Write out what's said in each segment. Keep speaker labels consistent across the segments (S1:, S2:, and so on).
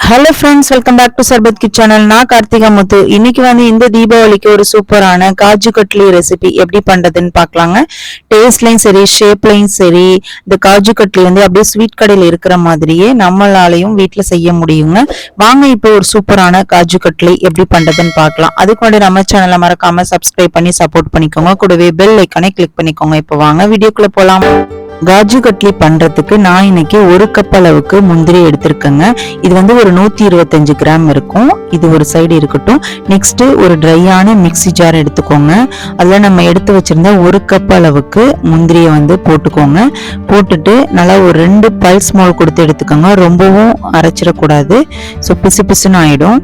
S1: Hello friends, welcome back to Sarbath kid channel. நான் கார்த்திகா முத்து. இன்னைக்கு இந்த தீபாவளிக்கு ஒரு சூப்பரான காஜு கட்லி ரெசிபி எப்படி பண்றதுன்னு பார்க்கலாங்க. டேஸ்ட்லையும் சரி, ஷேப்லையும் சரி, இந்த காஜு கட்லி அப்படியே ஸ்வீட் கடையில் இருக்கிற மாதிரியே நம்மளாலையும் வீட்டில் செய்ய முடியுங்க. வாங்க இப்போ ஒரு சூப்பரான காஜு கட்லி எப்படி பண்றதுன்னு பார்க்கலாம். அதுக்கு முன்னாடி நம்ம சேனலை மறக்காம சப்ஸ்கிரைப் பண்ணி சப்போர்ட் பண்ணிக்கோங்க. கூடவே பெல் ஐக்கானை கிளிக் பண்ணிக்கோங்க. இப்போ வாங்க வீடியோக்குள்ள போலாம். காஜு கட்லி பண்றதுக்கு நான் இன்னைக்கு ஒரு கப் அளவுக்கு முந்திரி எடுத்திருக்கேங்க. இது ஒரு 125 கிராம் இருக்கும். இது ஒரு சைடு இருக்கட்டும். நெக்ஸ்ட் ஒரு ட்ரையான மிக்ஸி ஜார் எடுத்துக்கோங்க. அதுல நம்ம எடுத்து வச்சிருந்த ஒரு கப் அளவுக்கு முந்திரியை போட்டுக்கோங்க. போட்டுட்டு நல்லா ஒரு 2 பல்ஸ் மோல் கொடுத்து எடுத்துக்கோங்க. ரொம்பவும் அரைச்சிடக்கூடாது. ஸோ பிசு பிசுன்னு ஆயிடும்.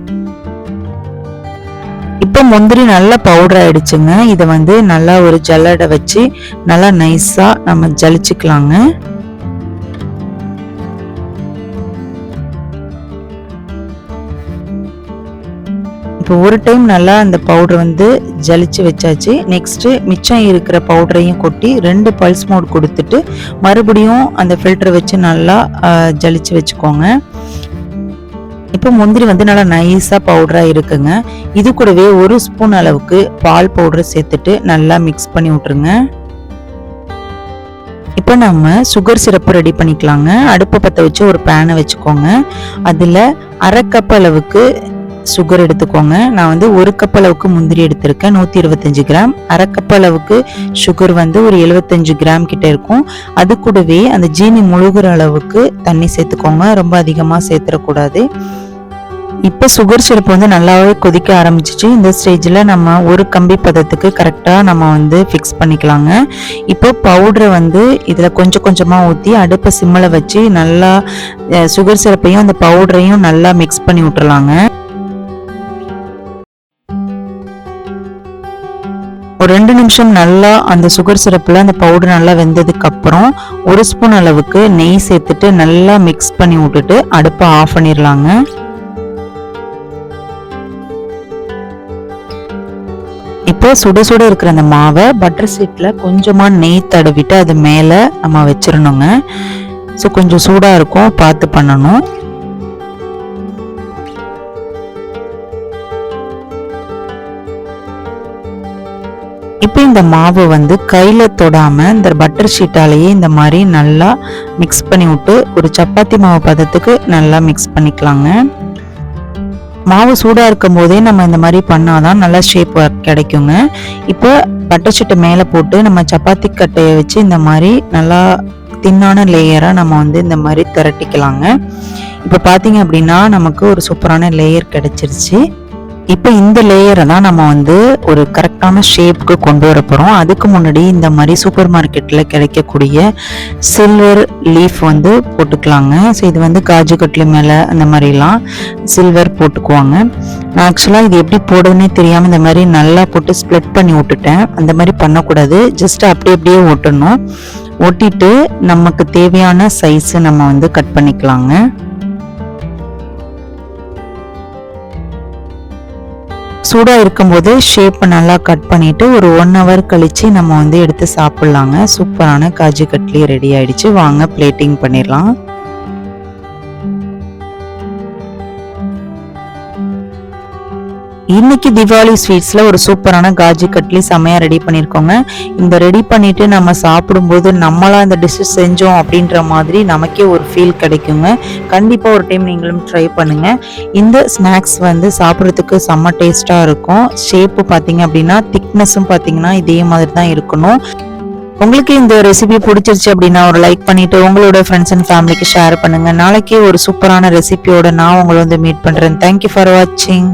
S1: இப்போ முந்திரி நல்லா பவுடர் ஆயிடுச்சுங்க. இதை நல்லா ஒரு ஜல்லடை வச்சு நல்லா நைஸா நம்ம ஜலிச்சுக்கலாங்க. இப்போ ஒரு டைம் நல்லா அந்த பவுடர் ஜலிச்சு வச்சாச்சு. நெக்ஸ்ட் மிச்சம் இருக்கிற பவுடரையும் கொட்டி 2 பல்ஸ் மோட் கொடுத்துட்டு மறுபடியும் அந்த ஃபில்டர் வச்சு நல்லா ஜலிச்சு வச்சுக்கோங்க. இப்போ முந்திரி நல்லா நைஸா பவுடரா இருக்குங்க. இது கூடவே 1 ஸ்பூன் அளவுக்கு பால் பவுடர் சேர்த்துட்டு நல்லா மிக்ஸ் பண்ணி விட்டுருங்க. இப்போ நம்ம சுகர் சிரப்பு ரெடி பண்ணிக்கலாங்க. அடுப்பை பற்ற வச்சு ஒரு பேனை வச்சுக்கோங்க. அதுல 1/2 கப் அளவுக்கு சுகர் எடுத்துக்கோங்க. நான் 1 கப் அளவுக்கு முந்திரி எடுத்திருக்கேன், 125 கிராம். 1/2 கப் அளவுக்கு சுகர் ஒரு 75 கிராம் கிட்ட இருக்கும். அது கூடவே அந்த ஜீனி முழுகிற அளவுக்கு தண்ணி சேர்த்துக்கோங்க. ரொம்ப அதிகமா சேர்த்துடக்கூடாது. இப்போ சுகர் சிரப்பு நல்லாவே கொதிக்க ஆரம்பிச்சிச்சு. இந்த ஸ்டேஜில் நம்ம ஒரு கம்பி பதத்துக்கு கரெக்டாக நம்ம ஃபிக்ஸ் பண்ணிக்கலாங்க. இப்போ பவுடரை இதில் கொஞ்சம் கொஞ்சமாக ஊற்றி அடுப்பை சிம்மில் வச்சு நல்லா சுகர் சிரப்பையும் அந்த பவுடரையும் நல்லா மிக்ஸ் பண்ணி விட்டுறலாங்க. ஒரு 2 நிமிஷம் நல்லா அந்த சுகர் சிரப்பில் அந்த பவுடர் நல்லா வெந்ததுக்கு அப்புறம் 1 ஸ்பூன் அளவுக்கு நெய் சேர்த்துட்டு நல்லா மிக்ஸ் பண்ணி விட்டுட்டு அடுப்பை ஆஃப் பண்ணிடலாங்க. இப்போ சுட சுட இருக்கிற அந்த மாவை பட்டர் சீட்ல கொஞ்சமா நெய் தடவிட்டு அது மேல நம்ம வச்சிடணுங்க. ஸோ கொஞ்சம் சூடா இருக்கும், பார்த்து பண்ணணும். இப்போ இந்த மாவு கையில தொடாம இந்த பட்டர் ஷீட்டாலேயே இந்த மாதிரி நல்லா மிக்ஸ் பண்ணி விட்டு ஒரு சப்பாத்தி மாவு பதத்துக்கு நல்லா மிக்ஸ் பண்ணிக்கலாங்க. மாவு சூடா இருக்கும் போதே நம்ம இந்த மாதிரி பண்ணாதான் நல்லா ஷேப் கிடைக்குங்க. இப்போ பட்டர் ஷீட்டை மேல போட்டு நம்ம சப்பாத்தி கட்டையை வச்சு இந்த மாதிரி நல்லா தின்னான லேயரா நம்ம இந்த மாதிரி திரட்டிக்கலாங்க. இப்போ பாத்தீங்க அப்படின்னா நமக்கு ஒரு சூப்பரான லேயர் கிடைச்சிருச்சு. இப்போ இந்த லேயரை தான் நம்ம ஒரு கரெக்டான ஷேப்புக்கு கொண்டு வர போகிறோம். அதுக்கு முன்னாடி இந்த மாதிரி சூப்பர் மார்க்கெட்டில் கிடைக்கக்கூடிய சில்வர் லீஃப் போட்டுக்கலாங்க. ஸோ இது காஜு கட்லி மேலே அந்த மாதிரிலாம் சில்வர் போட்டுக்குவாங்க. நான் ஆக்சுவலாக இது எப்படி போடுதுன்னே தெரியாமல் இந்த மாதிரி நல்லா போட்டு ஸ்ப்ளிட் பண்ணி விட்டுட்டேன். அந்த மாதிரி பண்ணக்கூடாது. ஜஸ்ட் அப்படியே ஓட்டணும். ஒட்டிட்டு நமக்கு தேவையான சைஸ் நம்ம கட் பண்ணிக்கலாங்க. சூடா இருக்கும்போது ஷேப் நல்லா கட் பண்ணிட்டு ஒரு 1 ஹவர் கழிச்சு நம்ம எடுத்து சாப்பிடலாங்க. சூப்பரான காஜு கட்லி ரெடி ஆயிடுச்சு. வாங்க பிளேட்டிங் பண்ணிடலாம். இன்னைக்கு தீபாவளி ஸ்வீட்ஸ்ல ஒரு சூப்பரான காஜு கட்லி செமையா ரெடி பண்ணிருக்கோங்க. இந்த ரெடி பண்ணிட்டு நம்ம சாப்பிடும்போது நம்மளா இந்த டிஷ் செஞ்சோம் அப்படின்ற மாதிரி நமக்கே ஒரு ஃபீல் கிடைக்குங்க. கண்டிப்பா ஒரு டைம் நீங்களும் ட்ரை பண்ணுங்க. இந்த ஸ்நாக்ஸ் சாப்பிட்றதுக்கு செம்ம டேஸ்டா இருக்கும். ஷேப்பு பாத்தீங்க அப்படின்னா திக்னஸும் பாத்தீங்கன்னா இதே மாதிரி தான் இருக்கணும். உங்களுக்கு இந்த ரெசிபி பிடிச்சிருச்சு அப்படின்னா ஒரு லைக் பண்ணிட்டு உங்களோட ஃப்ரெண்ட்ஸ் அண்ட் ஃபேமிலிக்கு ஷேர் பண்ணுங்க. நாளைக்கு ஒரு சூப்பரான ரெசிபியோட நான் உங்களை மீட் பண்றேன். தேங்க்யூ ஃபார் வாட்சிங்.